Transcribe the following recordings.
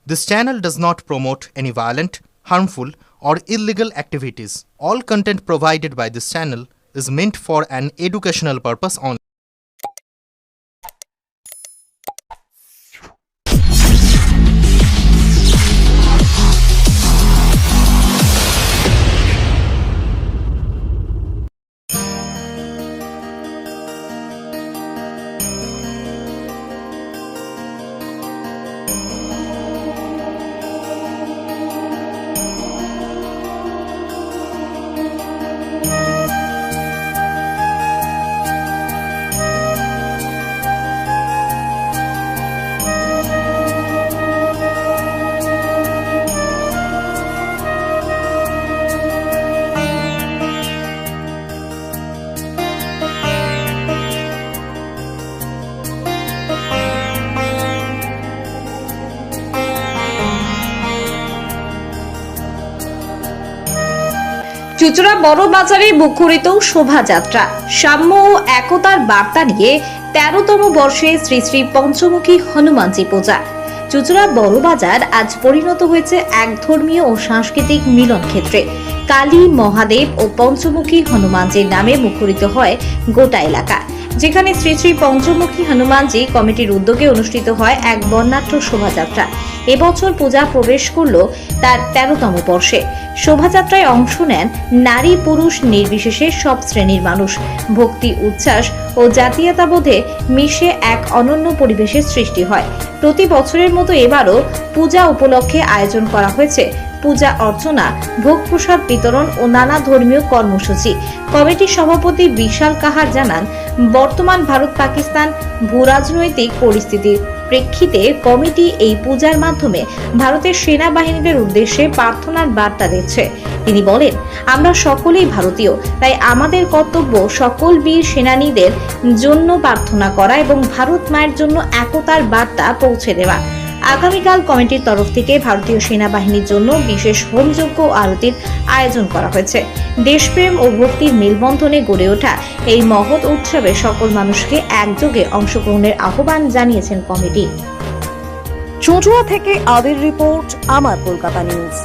This channel does not promote any violent, harmful, or illegal activities. All content provided by this channel is meant for an educational purpose only. চুঁচুড়া বড় বাজারে মুখরিত শোভাযাত্রা সাম্য ও একতার বার্তা নিয়ে ১৩তম বর্ষে শ্রী শ্রী পঞ্চমুখী হনুমানজি পূজা। চুঁচুড়া বড় বাজার আজ পরিণত হয়েছে এক ধর্মীয় ও সাংস্কৃতিক মিলন ক্ষেত্রে। কালী, মহাদেব ও পঞ্চমুখী হনুমানজির নামে মুখরিত হয় গোটা এলাকা, যেখানে শ্রী শ্রী পঞ্চমুখী হনুমানজি কমিটির উদ্যোগে অনুষ্ঠিত হয় এক বর্ণাঢ্য শোভাযাত্রা। এবছর পূজা প্রবেশ করল তার ১৩তম বর্ষে। শোভাযাত্রায় অংশ নেন নারী পুরুষ নির্বিশেষে সব শ্রেণীর মানুষ। ভক্তি, উচ্ছ্বাস ও জাতীয়তাবোধে মিশে এক অনন্য পরিবেশের সৃষ্টি হয়। প্রতি বছরের মতো এবারও পূজা উপলক্ষে আয়োজন করা হয়েছে পূজা অর্চনা, ভোগ প্রসাদ বিতরণ ও নানা ধর্মীয় কর্মসূচি। কমিটির সভাপতি বিশাল কাহার জানান, বর্তমান ভারত পাকিস্তান ভূরাজনৈতিক পরিস্থিতির প্রেক্ষিতে কমিটি এই পূজার মাধ্যমে ভারতের সেনাবাহিনীদের উদ্দেশ্যে প্রার্থনার বার্তা দিচ্ছে। তিনি বলেন, আমরা সকলেই ভারতীয়, তাই আমাদের কর্তব্য সকল বীর সেনানীদের জন্য প্রার্থনা করা এবং ভারত মায়ের জন্য একতার বার্তা পৌঁছে দেওয়া। আগামীকাল কমিটির তরফ থেকে ভারতীয় সেনাবাহিনীর জন্য বিশেষ হোমযজ্ঞ আরতির আয়োজন করা হয়েছে। দেশপ্রেম ও ভক্তির মেলবন্ধনে গড়ে ওঠা এই মহৎ উৎসবে সকল মানুষকে একযোগে অংশগ্রহণের আহ্বান জানিয়েছেন কমিটি। চুঁচুড়া থেকে আদির রিপোর্ট, আমার কলকাতা নিউজ।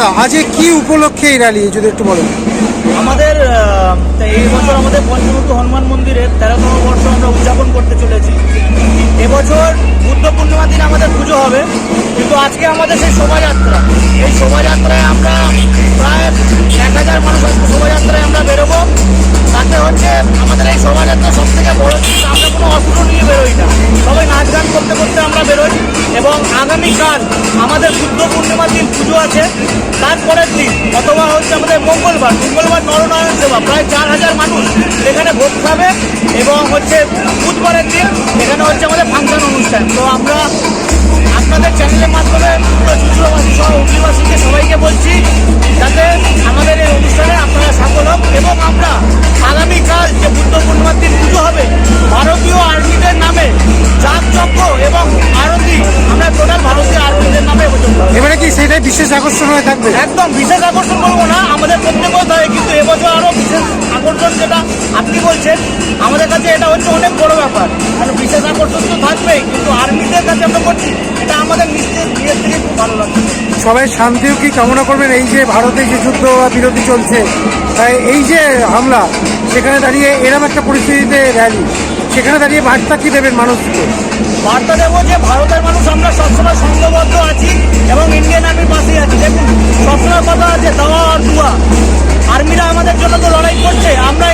দাদা আজ কি উপলক্ষে এই র্যালি যদি একটু বলেন। আমাদের এই বছর আমাদের পঞ্চমুখী হনুমান মন্দিরের 13তম বর্ষ আমরা উদযাপন করতে চলেছি। এবছর বুদ্ধ পূর্ণিমার দিন আমাদের পুজো হবে, কিন্তু আজকে আমাদের সেই শোভাযাত্রা, এই শোভাযাত্রায় আমরা প্রায় 1000 মানুষ আজকে শোভাযাত্রায় আমরা বেরোবো। তাতে হচ্ছে আমাদের এই শোভাযাত্রা সব থেকে বড় জিনিস, আমরা কোনো অস্ত্র নিয়ে বেরোই না, সবাই নাচ গান করতে করতে আমরা বেরোই। এবং আগামীকাল আমাদের বুদ্ধ পূর্ণিমার দিন পুজো আছে, তারপরের দিন অথবা হচ্ছে আমাদের মঙ্গলবার নরনারায়ণ সেবা, প্রায় 4000 মানুষ এখানে ভোগ খাবে। এবং হচ্ছে বুধবারের দিন এখানে হচ্ছে আমাদের ফাংশন অনুষ্ঠান। তো আমরা আপনাদের চ্যানেলের মাধ্যমে পুরো চুচুড়াবাসী সহ হুগলিবাসীকে সবাইকে বলছি যাতে আমাদের এই অনুষ্ঠানে আপনারা সফল হোক। এবং আমরা আগামীকাল যে বুদ্ধ পূর্ণিমার দিন পুজো হবে, ভারতীয় আর্মিদের নামে যাগযজ্ঞ এবং আরতি, আমরা টোটাল ভারতীয় আর্মিদের নামে এবারে কি সেটাই বিশেষ আকর্ষণ হয়ে থাকবে? একদম বিশেষ আকর্ষণ বলবো না, আমাদের প্রত্যেক বছর হয়, কিন্তু এবছর আরও বিশেষ আকর্ষণ যেটা আপনি বলছেন আমাদের কাছে এটা হচ্ছে অনেক বড় ব্যাপার। কারণ বিশেষ আকর্ষণ তো থাকবেই, কিন্তু আর্মিদের কাছে আমরা করছি, এটা আমাদের নিজের থেকে খুব ভালো লাগছে। সবাই শান্তিও কি কামনা করবেন? এই যে ভারতে যে যুদ্ধ বা বিরতি চলছে, তাই এই যে হামলা, সেখানে দাঁড়িয়ে এরকম একটা পরিস্থিতিতে র্যালি, সেখানে দাঁড়িয়ে বার্তা কি দেবেন মানুষকে? বার্তা দেবো যে ভারতের মানুষ আমরা সবসময় সংঘবদ্ধ আছি এবং ইন্ডিয়ান আর্মির পাশেই আছি। দেখুন সবসময় কথা আছে দাওয়া আর দুয়া, আর্মিরা আমাদের জন্য তো লড়াই করছে, আমরা